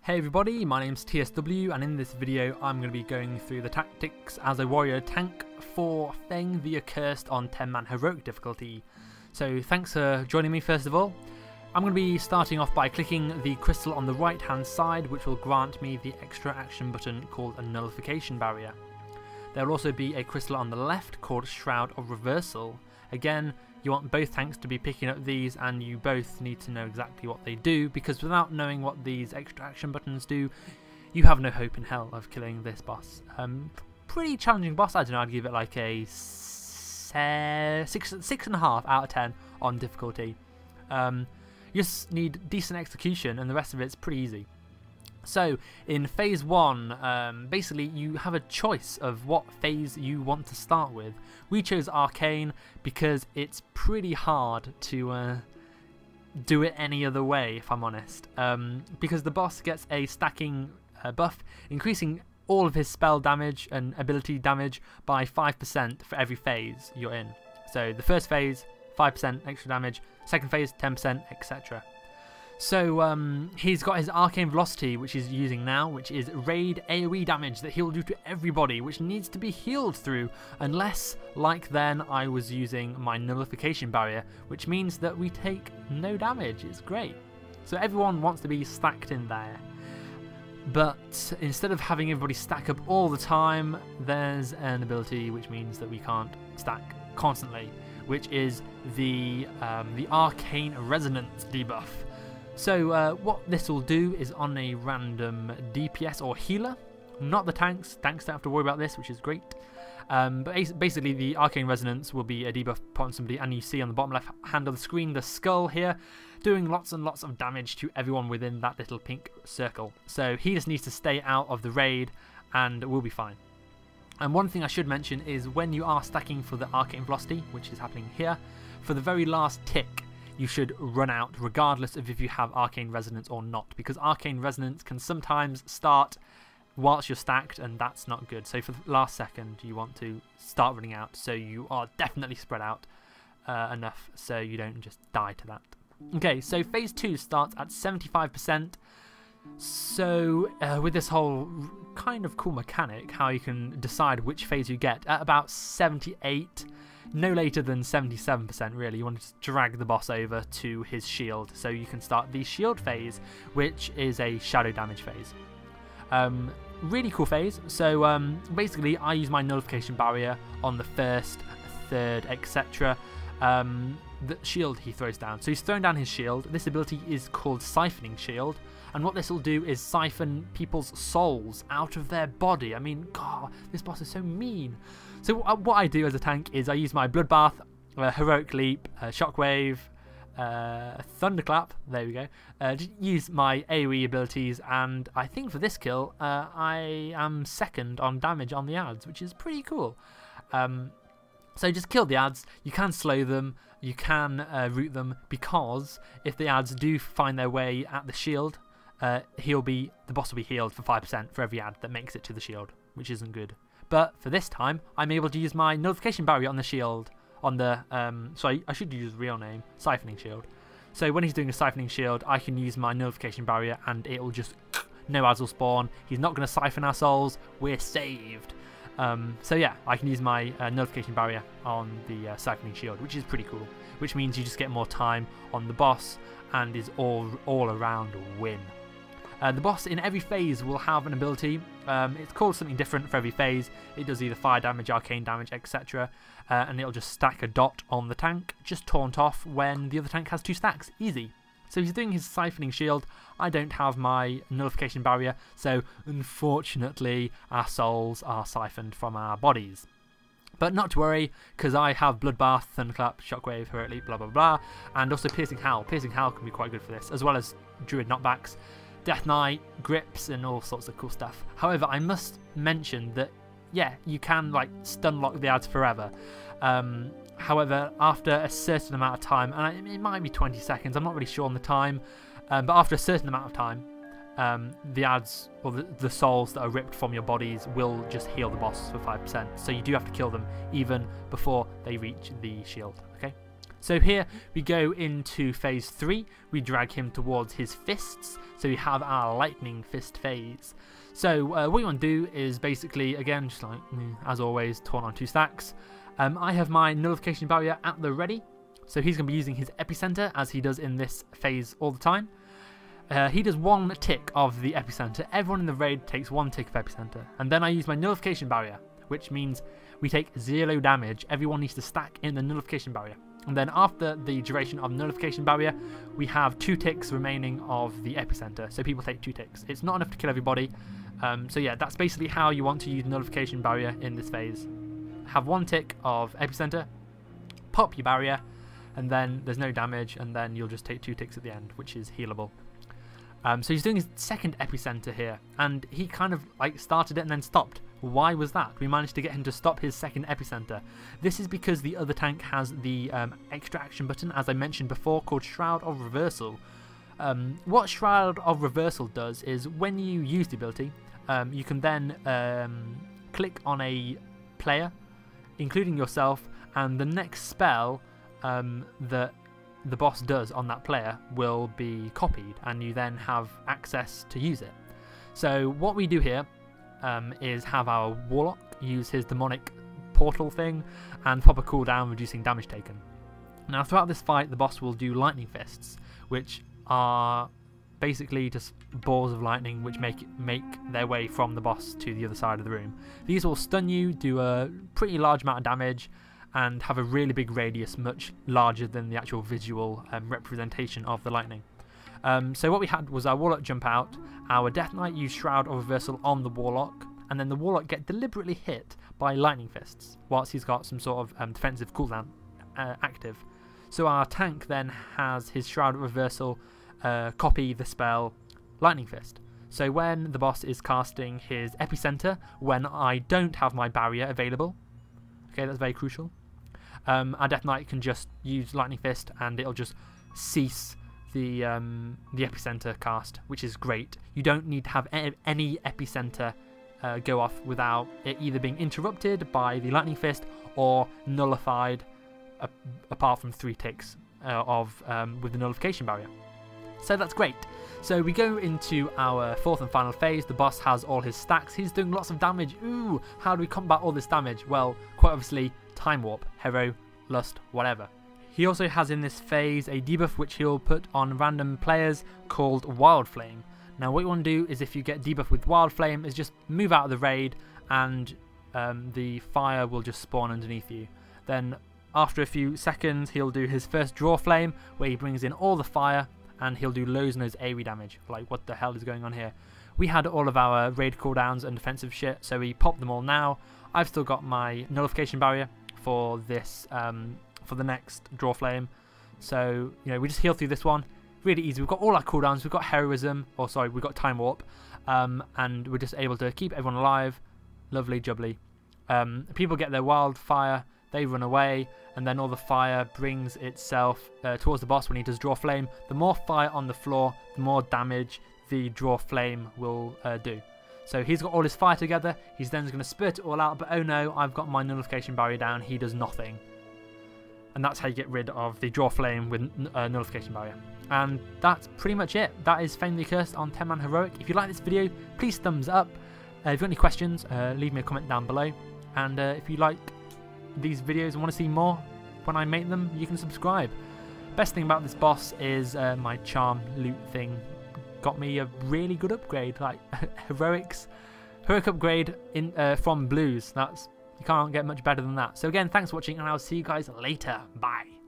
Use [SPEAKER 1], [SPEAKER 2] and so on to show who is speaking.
[SPEAKER 1] Hey everybody, my name's TSW and in this video I'm going to be going through the tactics as a warrior tank for Feng the Accursed on 10-man heroic difficulty. So thanks for joining me first of all. I'm going to be starting off by clicking the crystal on the right hand side, which will grant me the extra action button called a nullification barrier. There will also be a crystal on the left called Shroud of Reversal. Again, you want both tanks to be picking up these and you both need to know exactly what they do, because without knowing what these extra action buttons do, you have no hope in hell of killing this boss. Pretty challenging boss. I don't know, I'd give it like a 6.5 out of 10 on difficulty. You just need decent execution and the rest of it's pretty easy. So in phase 1, basically you have a choice of what phase you want to start with. We chose Arcane because it's pretty hard to do it any other way, if I'm honest, because the boss gets a stacking buff, increasing all of his spell damage and ability damage by 5% for every phase you're in. So the first phase, 5% extra damage, second phase, 10%, etc. So he's got his Arcane Velocity, which he's using now, which is raid AoE damage that he'll do to everybody, which needs to be healed through, unless, like then, I was using my nullification barrier, which means that we take no damage. It's great. So everyone wants to be stacked in there. But instead of having everybody stack up all the time, there's an ability which means that we can't stack constantly, which is the Arcane Resonance debuff. So what this will do is on a random DPS or healer, not the tanks. Tanks don't have to worry about this, which is great. But basically the Arcane Resonance will be a debuff upon somebody, and you see on the bottom left hand of the screen the skull here, doing lots and lots of damage to everyone within that little pink circle. So he just needs to stay out of the raid and we'll be fine. And one thing I should mention is when you are stacking for the Arcane Velocity, which is happening here, for the very last tick, you should run out regardless of if you have Arcane Resonance or not, because Arcane Resonance can sometimes start whilst you're stacked and that's not good. So for the last second you want to start running out, so you are definitely spread out enough so you don't just die to that. Okay, so phase 2 starts at 75%. So with this whole kind of cool mechanic, how you can decide which phase you get, at about 78, no later than 77% really, you want to just drag the boss over to his shield, so you can start the shield phase, which is a shadow damage phase. Really cool phase. So basically I use my nullification barrier on the first, third, etc. The shield he throws down. So he's throwing down his shield. This ability is called Siphoning Shield, and what this will do is siphon people's souls out of their body. I mean, God, this boss is so mean. So what I do as a tank is I use my Bloodbath, Heroic Leap, Shockwave, Thunderclap, there we go, just use my AoE abilities, and I think for this kill I am second on damage on the ads, which is pretty cool. So just kill the ads. You can slow them, you can root them, because if the ads do find their way at the shield, the boss will be healed for 5% for every ad that makes it to the shield, which isn't good. But for this time, I'm able to use my nullification barrier on the shield, on the, sorry, I should use the real name, Siphoning Shield. So when he's doing a Siphoning Shield, I can use my nullification barrier and it will just, no ads will spawn. He's not going to siphon our souls, we're saved. So yeah, I can use my nullification barrier on the Siphoning Shield, which is pretty cool. Which means you just get more time on the boss and is all around a win. The boss in every phase will have an ability. It's called something different for every phase. It does either fire damage, arcane damage, etc. And it'll just stack a dot on the tank, just taunt off when the other tank has 2 stacks. Easy. So he's doing his Siphoning Shield. I don't have my nullification barrier, so unfortunately our souls are siphoned from our bodies. But not to worry, because I have Bloodbath, Thunderclap, Shockwave, Heroic Leap, blah blah blah, and also Piercing Howl. Piercing Howl can be quite good for this, as well as Druid knockbacks, Death Knight, grips, and all sorts of cool stuff. However, I must mention that, yeah, you can like stun lock the ads forever. However, after a certain amount of time, and it might be 20 seconds, I'm not really sure on the time, but after a certain amount of time, the ads, or the souls that are ripped from your bodies, will just heal the boss for 5%. So you do have to kill them even before they reach the shield, okay? So here we go into phase 3, we drag him towards his fists, so we have our lightning fist phase. So what you want to do is basically, again, just like as always, taunt on 2 stacks. I have my nullification barrier at the ready, so he's going to be using his epicenter as he does in this phase all the time. He does 1 tick of the epicenter, everyone in the raid takes 1 tick of epicenter, and then I use my nullification barrier, which means we take 0 damage, everyone needs to stack in the nullification barrier. And then after the duration of nullification barrier, we have 2 ticks remaining of the epicenter. So people take 2 ticks. It's not enough to kill everybody. So yeah, that's basically how you want to use nullification barrier in this phase. Have 1 tick of epicenter, pop your barrier, and then there's no damage, and then you'll just take 2 ticks at the end, which is healable. So he's doing his second epicenter here, and he kind of like started it and then stopped. Why was that? We managed to get him to stop his second epicenter. This is because the other tank has the extra action button, as I mentioned before, called Shroud of Reversal. What Shroud of Reversal does is when you use the ability, you can then click on a player, including yourself, and the next spell that the boss does on that player will be copied, and you then have access to use it. So what we do here is have our Warlock use his demonic portal thing and pop a cooldown, reducing damage taken. Now throughout this fight the boss will do lightning fists, which are basically just balls of lightning which make their way from the boss to the other side of the room. These will stun you, do a pretty large amount of damage, and have a really big radius, much larger than the actual visual representation of the lightning. So what we had was our Warlock jump out, our Death Knight use Shroud of Reversal on the Warlock, and then the Warlock get deliberately hit by lightning fists, whilst he's got some sort of defensive cooldown active. So our tank then has his Shroud of Reversal copy the spell Lightning Fist. So when the boss is casting his epicenter, when I don't have my barrier available, okay, that's very crucial, our Death Knight can just use Lightning Fist and it'll just cease the epicenter cast, which is great. You don't need to have any epicenter go off without it either being interrupted by the Lightning Fist or nullified, apart from 3 ticks with the nullification barrier. So that's great. So we go into our 4th and final phase. The boss has all his stacks. He's doing lots of damage. Ooh, how do we combat all this damage? Well, quite obviously, Time Warp, Hero, Lust, whatever. He also has in this phase a debuff which he'll put on random players called Wild Flame. Now what you want to do is, if you get debuff with Wild Flame, is just move out of the raid and the fire will just spawn underneath you. Then after a few seconds he'll do his first Draw Flame, where he brings in all the fire and he'll do loads and loads of AoE damage. Like, what the hell is going on here? We had all of our raid cooldowns and defensive shit, so we popped them all now. I've still got my nullification barrier for this for the next Draw Flame, so you know, we just heal through this one really easy. We've got all our cooldowns, we've got heroism, or sorry, we've got Time Warp, and we're just able to keep everyone alive. Lovely jubbly. People get their wildfire, they run away, and then all the fire brings itself towards the boss when he does Draw Flame. The more fire on the floor, the more damage the Draw Flame will do. So he's got all his fire together, he's then going to spurt it all out, but oh no, I've got my nullification barrier down, he does nothing. And that's how you get rid of the Draw Flame with nullification barrier. And that's pretty much it. That is Feng the Accursed on 10-man heroic. If you like this video, please thumbs up. If you've got any questions, leave me a comment down below. And if you like these videos and want to see more when I make them, you can subscribe. Best thing about this boss is my charm loot thing got me a really good upgrade, like heroic upgrade in from blues. You can't get much better than that. So again, thanks for watching, and I'll see you guys later. Bye.